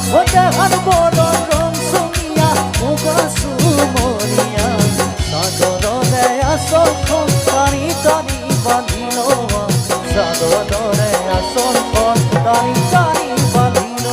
দেখার বড় রং সঙ্গিয়া উগাসু মরিয়া সাদরে আসখন টানি টানি বাঁধিল সাদরে আসখন টানি টানি বাঁধিল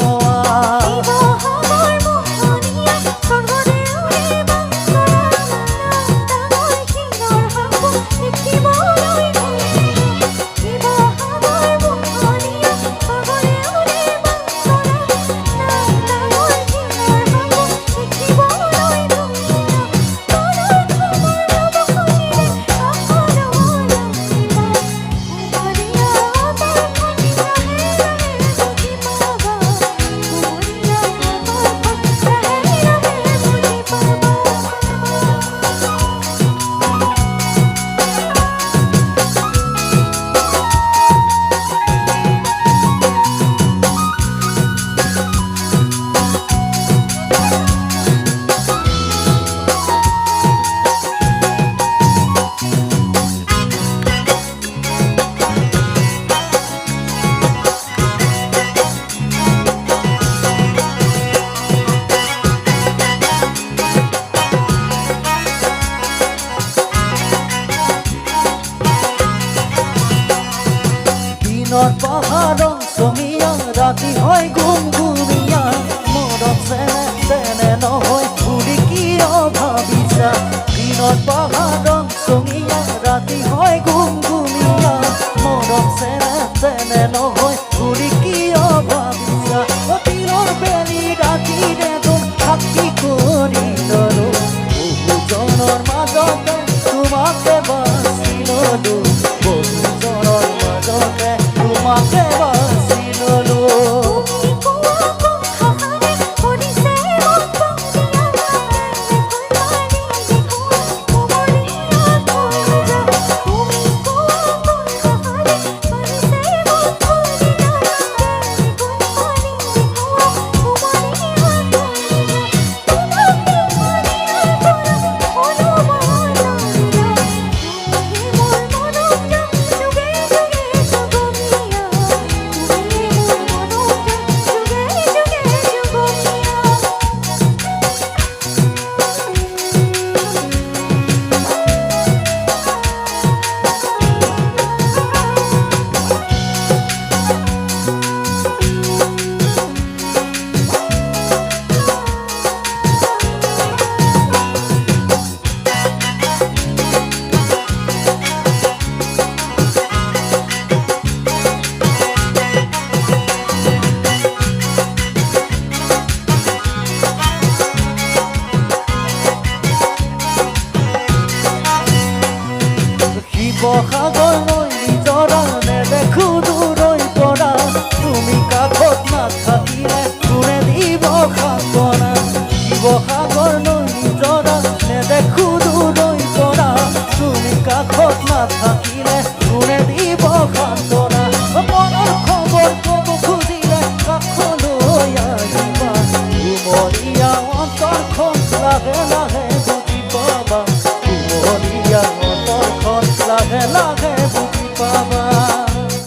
পাহাড়ং সমিয়া রাতি হয় ঘুম ঘুমিয়া মরম সেনে সেনে নহয় ঘুরি কিয় ভাবিছা দিনত পাহাড়ং সমিয়া ৰাতি হয় ঘুম ঘুমিয়া মৰম সেনে সেনে নহয় ঘুৰি কিয় ভাবিছা অতিৰৰ বেলি ৰাতিৰে তোৰ সাক্ষী কৰি ললো বহুজনৰ মাজতে তোমাকে বাছি ললো বহুজনৰ মাজতে তোমাকে বাছি ললো শিৱসাগৰ নৈ নিজৰা নেদেখো দূৰৈ পৰা তুমি কাষত নাথাকিলে কোনে দিব সান্তনা শিৱসাগৰ নৈ নিজৰা নেদেখো দূৰৈ পৰা তুমি কাষত নাথাকিলে